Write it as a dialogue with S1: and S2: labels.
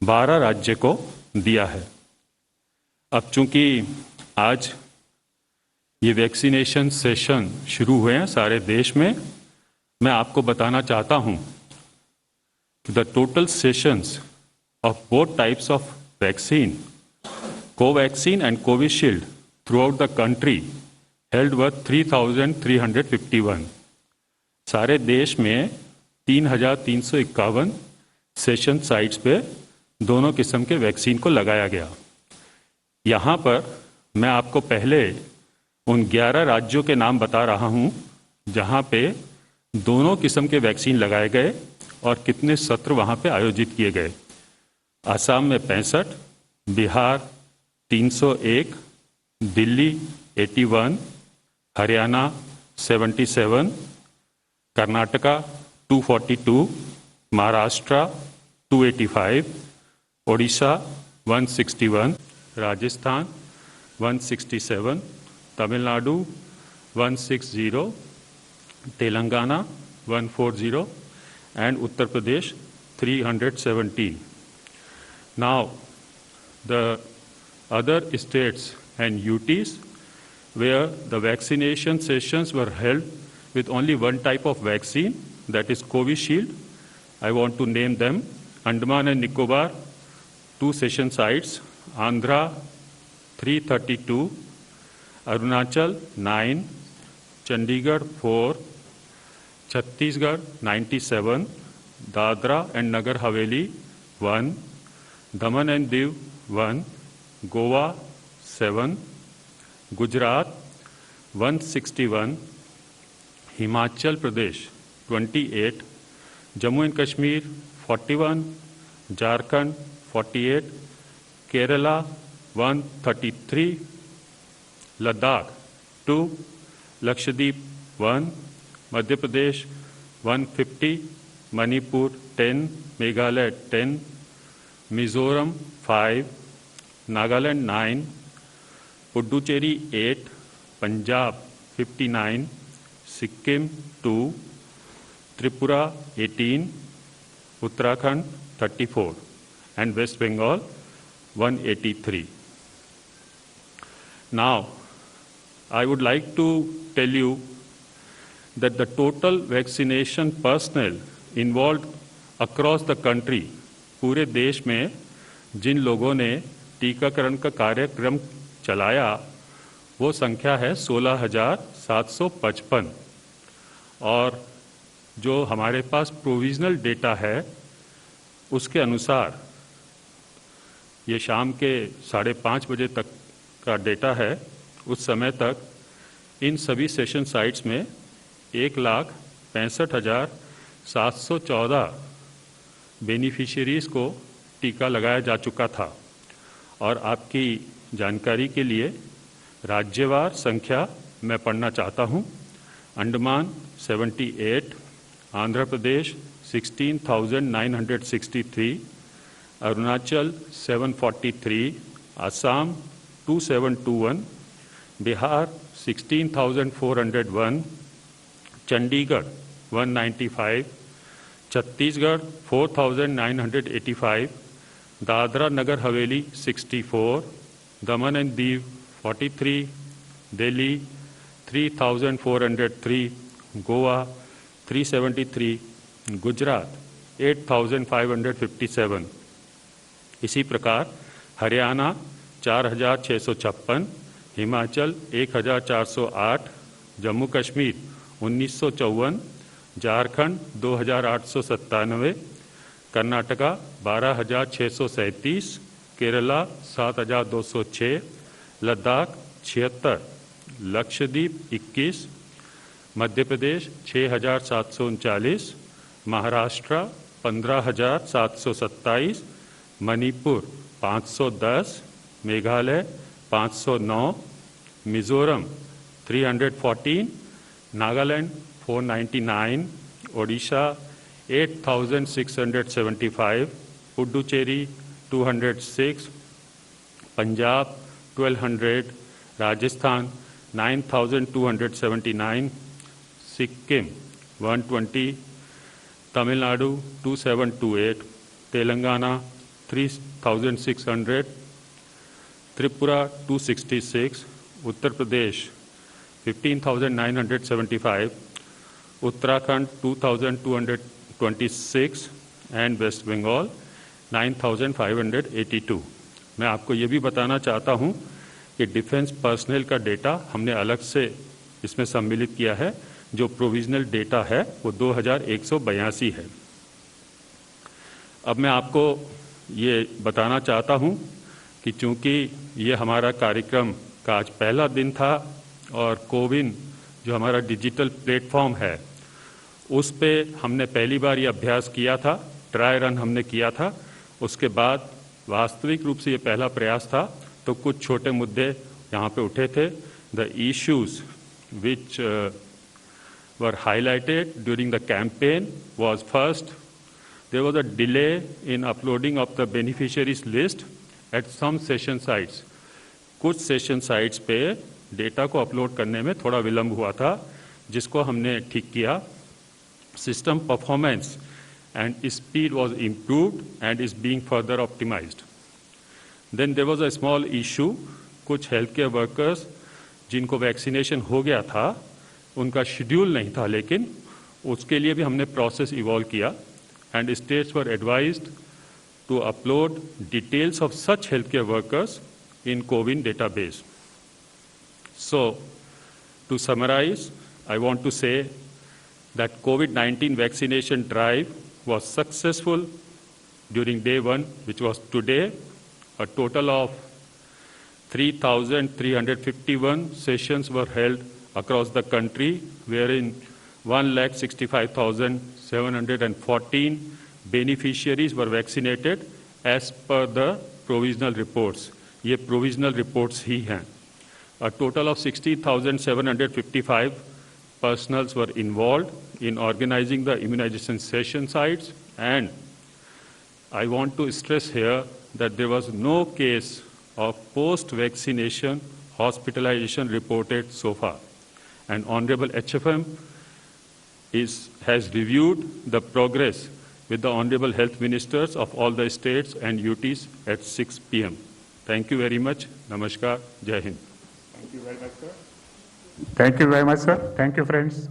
S1: 12 राज्य को दिया है। अब चूंकि आज ये वैक्सीनेशन सेशन शुरू हुए हैं सारे देश में, मैं आपको बताना चाहता हूं कि the total sessions of both types of vaccine, Covaxin and Covishield, throughout the country held were 3,351. सारे देश में 3,351 सेशन साइट्स पे दोनों किस्म के वैक्सीन को लगाया गया। यहाँ पर मैं आपको पहले उन 11 राज्यों के नाम बता रहा हूँ जहाँ पे दोनों किस्म के वैक्सीन लगाए गए और कितने सत्र वहाँ पे आयोजित किए गए। असम में 65, Bihar 301, Delhi 81, Haryana 77, Karnataka 242, Maharashtra 285, Odisha 161, Rajasthan 167, Tamil Nadu 160, Telangana 140 and Uttar Pradesh 317. Now, the other states and UTs where the vaccination sessions were held with only one type of vaccine, that is Covishield. I want to name them: Andaman and Nicobar, 2 session sites, Andhra 332, Arunachal 9, Chandigarh 4, Chhattisgarh 97, Dadra and Nagar Haveli 1, Daman and Diu 1, Goa 7, Gujarat 161, Himachal Pradesh 28, Jammu and Kashmir 41, Jharkhand 48, Kerala 133, Ladakh 2, Lakshadweep 1, Madhya Pradesh 150, Manipur 10, Meghalaya 10, Mizoram 5, Nagaland 9, Puducherry 8, Punjab 59, Sikkim 2, Tripura 18, Uttarakhand 34, and West Bengal 183. Now, I would like to tell you that the total vaccination personnel involved across the country, पूरे देश में जिन लोगों ने टीकाकरण का कार्यक्रम चलाया वो संख्या है 16,755 और जो हमारे पास प्रोविजनल डेटा है उसके अनुसार ये शाम के 5:30 बजे तक का डेटा है। उस समय तक इन सभी सेशन साइट्स में 1,65,714 बेनिफिशियरीज को टीका लगाया जा चुका था। और आपकी जानकारी के लिए राज्यवार संख्या मैं पढ़ना चाहता हूँ। अंडमान 78, आंध्र प्रदेश 16,963, अरुणाचल 743, असम 2721, बिहार 16,401, चंडीगढ़ 195, छत्तीसगढ़ 4,985, दादरा नगर हवेली 64, दमन एंड दीव 43, दिल्ली 3,403, गोवा 373, गुजरात 8,557। इसी प्रकार Haryana 4,656, Himachal 1,408, Jammu Kashmir 1,954, Jharkhand 2,897, Karnataka 12,637, Kerala 7,206, Ladakh 76, Lakshadweep 21, Madhya Pradesh 6,739, Maharashtra 15,727, Manipur 510, Meghalaya 509, Mizoram 314, Nagaland 499, Odisha 8,675, Puducherry 206, Punjab 1,200, Rajasthan 9,279, Sikkim 120, Tamil Nadu 2,728, Telangana 3,600, Tripura 266, Uttar Pradesh 15,975, Uttarakhand 2,226 and West Bengal 9,582। मैं आपको ये भी बताना चाहता हूँ कि डिफेंस पर्सनल का डेटा हमने अलग से इसमें सम्मिलित किया है। जो प्रोविजनल डेटा है वो 2,182 है। अब मैं आपको ये बताना चाहता हूँ कि चूँकि ये हमारा कार्यक्रम का आज पहला दिन था और कोविन जो हमारा डिजिटल प्लेटफॉर्म है उस पे हमने पहली बार ये अभ्यास किया था, ट्राई रन हमने किया था। उसके बाद वास्तविक रूप से ये पहला प्रयास था, तो कुछ छोटे मुद्दे यहाँ पे उठे थे। The issues which were highlighted during the campaign was first, there was a delay in uploading of the beneficiaries list at some session sites। कुछ सेशन साइट्स पे डेटा को अपलोड करने में थोड़ा विलंब हुआ था, जिसको हमने ठीक किया। System performance and speed was improved and is being further optimized। Then there was a small issue, कुछ हेल्थ केयर वर्कर्स जिनको वैक्सीनेशन हो गया था उनका शेड्यूल नहीं था, लेकिन उसके लिए भी हमने प्रोसेस इवॉल्व किया and states were advised to upload details of such healthcare workers in CoWIN database। So, to summarize, I want to say that COVID-19 vaccination drive was successful during day one, which was today. A total of 3,351 sessions were held across the country, wherein 1,65,714 beneficiaries were vaccinated as per the provisional reports। ये provisional reports ही हैं। A total of 60,755 personals were involved in organizing the immunization session sites, and I want to stress here that there was no case of post-vaccination hospitalization reported so far, and Honorable HFM has reviewed the progress with the Honorable Health Ministers of all the states and UTs at 6 p.m. Thank you very much. Namaskar. Jai Hind.
S2: Thank you very much, sir. Thank you very much, sir. Thank you, friends.